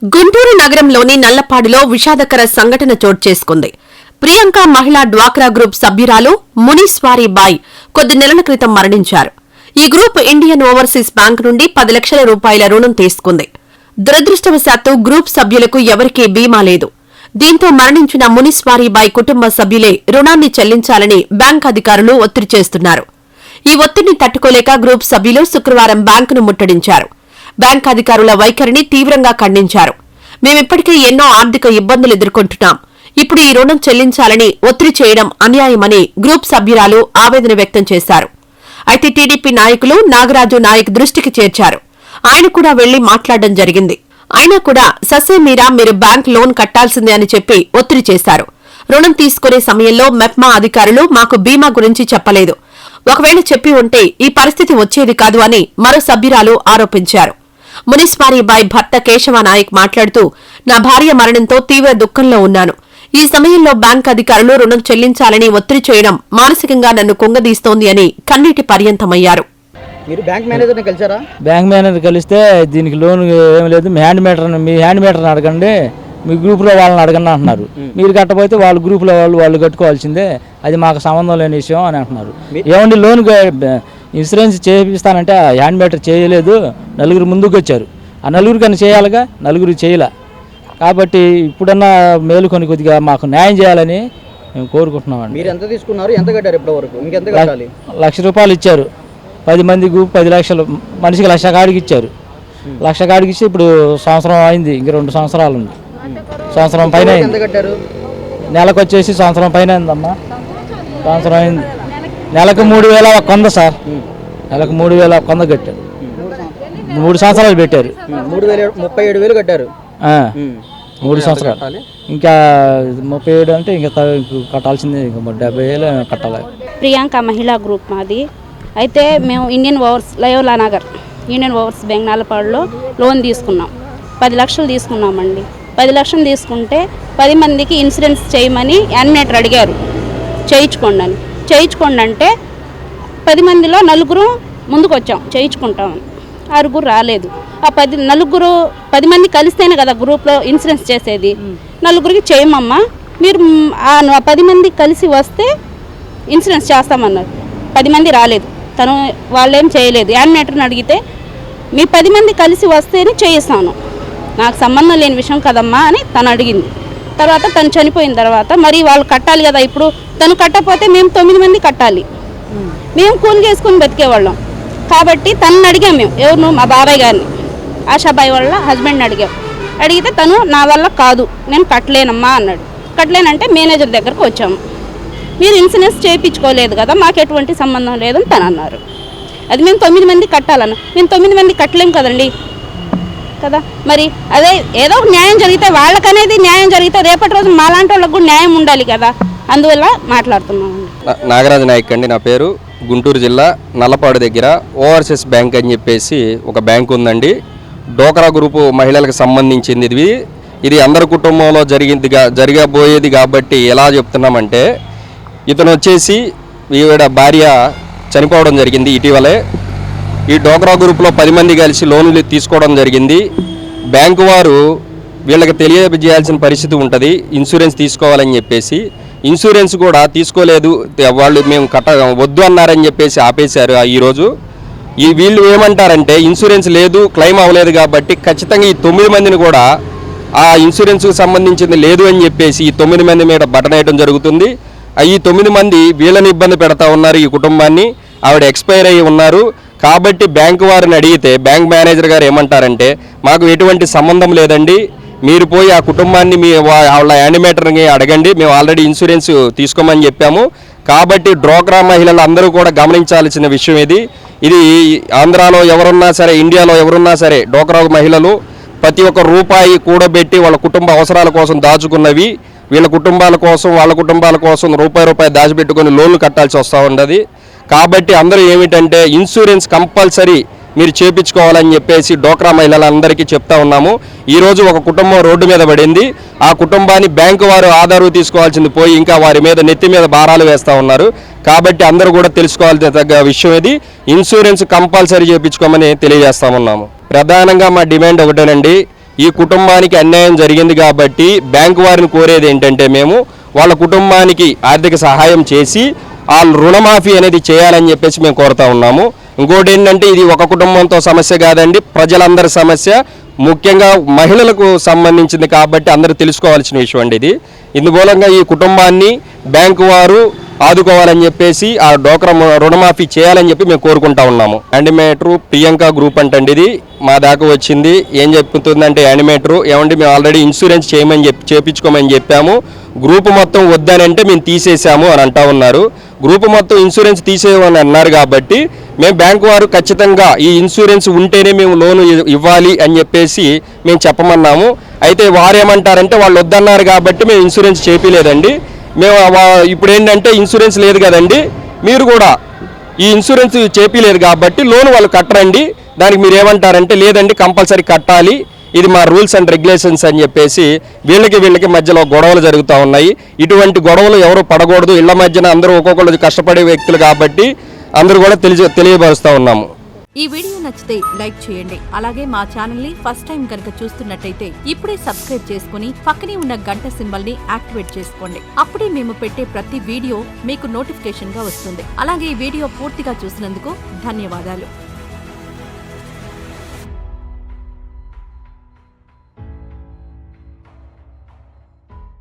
గుంటూరు నగరంలోని నల్లపాడులో విషాదకర సంఘటన చోటు చేసుకుంది. ప్రియాంక మహిళా డ్వాక్రా గ్రూప్ సభ్యురాలు మునీశ్వారీ బాయ్ కొద్ది నెలల క్రితం మరణించారు. ఈ గ్రూప్ ఇండియన్ ఓవర్సీస్ బ్యాంక్ నుండి 10 లక్షల రూపాయల రుణం తీసుకుంది. దురదృష్టవశాత్తు గ్రూప్ సభ్యులకు ఎవరికీ బీమా లేదు. దీంతో మరణించిన మునీశ్వారీ బాయ్ కుటుంబ సభ్యులే రుణాన్ని చెల్లించాలని బ్యాంక్ అధికారులు ఒత్తిడి చేస్తున్నారు. ఈ ఒత్తిడిని తట్టుకోలేక గ్రూప్ సభ్యులు శుక్రవారం బ్యాంకును ముట్టడించారు. బ్యాంక్ అధికారుల వైఖరిని తీవ్రంగా ఖండించారు. మేమిప్పటికే ఎన్నో ఆర్థిక ఇబ్బందులు ఎదుర్కొంటున్నాం. ఇప్పుడు ఈ రుణం చెల్లించాలని ఒత్తిడి చేయడం అన్యాయమని గ్రూప్ సభ్యురాలు ఆవేదన వ్యక్తం చేశారు. అయితే టీడీపీ నాయకులు నాగరాజు నాయక్ దృష్టికి చేర్చారు. ఆయన కూడా వెళ్లి మాట్లాడడం జరిగింది. అయినా కూడా ససేమీరా మీరు బ్యాంక్ లోన్ కట్టాల్సిందే అని చెప్పి ఒత్తిడి చేశారు. రుణం తీసుకునే సమయంలో మెప్మా అధికారులు మాకు బీమా గురించి చెప్పలేదు. ఒకవేళ చెప్పి ఉంటే ఈ పరిస్థితి వచ్చేది కాదు అని మరో సభ్యురాలు ఆరోపించారు. మునీశ్వారీ బాయ్ భర్త కేశవ నాయక్ మాట్లాడుతూ, నా భార్య మరణంతో తీవ్ర దుఃఖంలో ఉన్నాను. ఈ సమయంలో బ్యాంక్ అధికారులు రుణం చెల్లించాలని ఒత్తిడి చేయడం మానసికంగా నన్ను కుంగదీస్తోంది అని కన్నీటి పర్యంతమయ్యారు. మీరు బ్యాంక్ మేనేజర్ని కలిసారా? బ్యాంక్ మేనేజర్ కలిస్తే దీనికి లోన్ ఏం లేదు, మీ హ్యాండ్ మీటర్ని అడగండి, మీ గ్రూప్లో వాళ్ళని అడగండి అంటున్నారు. మీరు కట్టబోతే వాళ్ళ గ్రూప్లో వాళ్ళు కట్టుకోవాల్సిందే, అది మాకు సంబంధం లేని విషయం అని అంటున్నారు. ఏమండి లోన్ ఇన్సూరెన్స్ చేపిస్తానంటే హ్యాండ్ మీటర్ చేయలేదు, నలుగురు ముందుకు వచ్చారు. ఆ నలుగురికి అని చేయాలిగా, నలుగురు చేయలే. కాబట్టి ఇప్పుడన్నా మేలుకొని కొద్దిగా మాకు న్యాయం చేయాలని మేము కోరుకుంటున్నామండి. మీరు ఎంత తీసుకున్నారు, ఎంత కట్టారు ఇప్పటి వరకు? ఇంకెంత కట్టాలి? 1 లక్ష రూపాయలు ఇచ్చారు. 10 మంది గ్రూప్ 10 లక్షలు, మనిషికి 1 లక్ష కాడికి ఇచ్చారు. 1 లక్ష కాడికి ఇచ్చి ఇప్పుడు సంవత్సరం అయింది, ఇంక 2 సంవత్సరాలు ఉంది. సంవత్సరం పైన ఎంత కట్టారు? నెలకు వచ్చేసి సంవత్సరం పైన అయిందమ్మా. సంవత్సరం అయింది. నెలకు 3,100 సార్. నెలకు 3,100 కట్టారు. 3 సంవత్సరాలు పెట్టారు. 37,000 కట్టారు. 3 సంవత్సరాలు. ఇంకా 37 అంటే ఇంకా కట్టాల్సిందే, ఇంకా 70,000 కట్టాలి. ప్రియాంక మహిళా గ్రూప్ మాది. అయితే మేము ఇండియన్ ఓవర్స్ బ్యాంక్ నల్లపాడులో లోన్ తీసుకున్నాం. 10 లక్షలు తీసుకున్నామండి. 10 లక్షలు తీసుకుంటే 10 మందికి ఇన్సూరెన్స్ చేయమని యానిమేటర్ అడిగారు, చేయించుకోండి అంటే 10 మందిలో 4 ముందుకు వచ్చాం చేయించుకుంటామని. 6 రాలేదు. ఆ 10 మంది కలిస్తేనే కదా గ్రూప్లో ఇన్సూరెన్స్ చేసేది. 4కి చేయమమ్మా, మీరు 10 మంది కలిసి వస్తే ఇన్సూరెన్స్ చేస్తామన్నారు. 10 మంది రాలేదు, వాళ్ళేం చేయలేదు. యానిమేటర్ని అడిగితే మీ 10 మంది కలిసి వస్తేనే చేయిస్తాను, నాకు సంబంధం లేని విషయం కదమ్మా అని తను అడిగింది. తర్వాత తను చనిపోయిన తర్వాత మరి వాళ్ళు కట్టాలి కదా. ఇప్పుడు తను కట్టకపోతే మేము 9 మంది కట్టాలి. మేము కూలి చేసుకుని బతికేవాళ్ళం కాబట్టి తనని అడిగాం. మేము ఎవరు? మా బాబాయ్ గారిని, ఆశాబాయి వాళ్ళ హస్బెండ్ని అడిగితే తను నా వల్ల కాదు, నేను కట్టలేనమ్మా అన్నాడు. కట్టలేనంటే మేనేజర్ దగ్గరకు వచ్చాము. మీరు ఇన్సూరెన్స్ చేయించుకోలేదు కదా, మాకు ఎటువంటి సంబంధం లేదని తను అన్నారు. అది మేము 9 మంది కట్టాలన్నా, మేము 9 మంది కట్టలేము కదండి కదా. మరి అదే ఏదో ఒక న్యాయం జరిగితే, వాళ్ళకనేది న్యాయం జరిగితే రేపటి రోజు మాలాంటి వాళ్ళకు కూడా న్యాయం ఉండాలి కదా. అందువల్ల మాట్లాడుతున్నామండి. నాగరాజు నాయక్ అండి నా పేరు. గుంటూరు జిల్లా నల్లపాడు దగ్గర ఓవర్సీస్ బ్యాంక్ అని చెప్పేసి ఒక బ్యాంక్ ఉందండి. డోక్రా గ్రూపు మహిళలకు సంబంధించింది. ఇది అందరి కుటుంబంలో జరగబోయేది కాబట్టి ఎలా చెప్తున్నామంటే, ఇతను వచ్చేసి ఈవిడ భార్య చనిపోవడం జరిగింది ఇటీవలే. ఈ డోక్రా గ్రూప్లో 10 మంది కలిసి లోన్లు తీసుకోవడం జరిగింది. బ్యాంకు వారు వీళ్ళకి తెలియజేయాల్సిన పరిస్థితి ఉంటుంది, ఇన్సూరెన్స్ తీసుకోవాలని చెప్పేసి. ఇన్సూరెన్స్ కూడా తీసుకోలేదు, వాళ్ళు మేము వద్దు అన్నారని చెప్పేసి ఆపేశారు. ఈరోజు వీళ్ళు ఏమంటారంటే, ఇన్సూరెన్స్ లేదు, క్లెయిమ్ అవ్వలేదు కాబట్టి ఖచ్చితంగా ఈ 9 మందిని కూడా ఆ ఇన్సూరెన్స్కి సంబంధించింది లేదు అని చెప్పేసి ఈ 9 మంది మీద బటన్ వేయడం జరుగుతుంది. ఈ 9 మంది వీళ్ళని ఇబ్బంది పెడతా ఉన్నారు. ఈ కుటుంబాన్ని, ఆవిడ ఎక్స్పైర్ అయ్యి ఉన్నారు కాబట్టి బ్యాంకు వారిని అడిగితే బ్యాంక్ మేనేజర్ గారు ఏమంటారంటే, మాకు ఎటువంటి సంబంధం లేదండి, మీరు పోయి ఆ కుటుంబాన్ని వాళ్ళ యానిమేటర్ని అడగండి, మేము ఆల్రెడీ ఇన్సూరెన్స్ తీసుకోమని చెప్పాము. కాబట్టి డ్వాక్రా మహిళలు అందరూ కూడా గమనించాల్సిన విషయం ఇది ఆంధ్రాలో ఎవరున్నా సరే, ఇండియాలో ఎవరున్నా సరే, డ్వాక్రా మహిళలు ప్రతి ఒక్క రూపాయి కూడబెట్టి వాళ్ళ కుటుంబ అవసరాల కోసం దాచుకున్నవి, వీళ్ళ కుటుంబాల కోసం వాళ్ళ కుటుంబాల కోసం రూపాయి దాచిపెట్టుకొని లోన్లు కట్టాల్సి వస్తూ ఉండదు. కాబట్టి అందరూ ఏమిటంటే, ఇన్సూరెన్స్ కంపల్సరీ మీరు చేయించుకోవాలని చెప్పేసి డ్వాక్రా మహిళలందరికీ చెప్తా ఉన్నాము. ఈరోజు ఒక కుటుంబం రోడ్డు మీద పడింది. ఆ కుటుంబాన్ని బ్యాంకు వారు ఆధారు తీసుకోవాల్సింది పోయి ఇంకా వారి మీద నెత్తి మీద భారాలు వేస్తూ ఉన్నారు. కాబట్టి అందరూ కూడా తెలుసుకోవాల్సిన తగ్గ విషయం ఇది. ఇన్సూరెన్స్ కంపల్సరీ చేయించుకోమని తెలియజేస్తా ఉన్నాము. ప్రధానంగా మా డిమాండ్ ఒకటేనండి, ఈ కుటుంబానికి అన్యాయం జరిగింది కాబట్టి బ్యాంకు వారిని కోరేది ఏంటంటే మేము వాళ్ళ కుటుంబానికి ఆర్థిక సహాయం చేసి ఆ రుణమాఫీ అనేది చేయాలని చెప్పేసి మేము కోరుతా ఉన్నాము. ఇంకోటి ఏంటంటే ఇది ఒక కుటుంబంతో సమస్య కాదండి, ప్రజలందరి సమస్య, ముఖ్యంగా మహిళలకు సంబంధించింది కాబట్టి అందరూ తెలుసుకోవాల్సిన విషయం అండి ఇది. ఇందుమూలంగా ఈ కుటుంబాన్ని బ్యాంకు వారు ఆదుకోవాలని చెప్పేసి ఆ డోక్రా రుణమాఫీ చేయాలని చెప్పి మేము కోరుకుంటా ఉన్నాము. యానిమేటరు ప్రియాంక గ్రూప్ అంటండి ఇది మా దాకా వచ్చింది. ఏం చెప్తుందంటే యానిమేటరు ఏమండి మేము ఆల్రెడీ ఇన్సూరెన్స్ చేయించుకోమని చెప్పాము, గ్రూప్ మొత్తం వద్దనంటే మేము తీసేసాము అని అంటా ఉన్నారు. గ్రూప్ మొత్తం ఇన్సూరెన్స్ తీసేయమని అన్నారు కాబట్టి మేము బ్యాంకు వారు ఖచ్చితంగా ఈ ఇన్సూరెన్స్ ఉంటేనే మేము లోను ఇవ్వాలి అని చెప్పేసి మేము చెప్పమన్నాము. అయితే వారు ఏమంటారంటే వాళ్ళు వద్దన్నారు కాబట్టి మేము ఇన్సూరెన్స్ చేపిలేదండి. మేము ఇప్పుడు ఏంటంటే ఇన్సూరెన్స్ లేదు కదండి, మీరు కూడా ఈ ఇన్సూరెన్స్ చేపిలేదు కాబట్టి లోన్ వాళ్ళు కట్టరండి, దానికి మీరు ఏమంటారంటే లేదండి కంపల్సరీ కట్టాలి, ఇది మా రూల్స్ అండ్ రెగ్యులేషన్స్ అని చెప్పేసి వీళ్ళకి మధ్యలో గొడవలు జరుగుతూ ఉన్నాయి. ఇటువంటి గొడవలు ఎవరు పడకూడదు, ఇళ్ల మధ్యన అందరూ ఒక్కొక్కరు కష్టపడే వ్యక్తులు కాబట్టి అందరూ కూడా తెలియపరుస్తూ ఉన్నాము. ఈ వీడియో నచ్చితే లైక్ చేయండి. అలాగే మా ఛానల్ ని ఫస్ట్ టైం కనుక చూస్తున్నట్టయితే ఇప్పుడే సబ్స్క్రైబ్ చేసుకుని పక్కనే ఉన్న గంట సింబల్ ని యాక్టివేట్ చేసుకోండి. అప్పుడే మేము పెట్టే ప్రతి వీడియో మీకు నోటిఫికేషన్ గా వస్తుంది. అలాగే ఈ వీడియో పూర్తిగా చూసినందుకు ధన్యవాదాలు.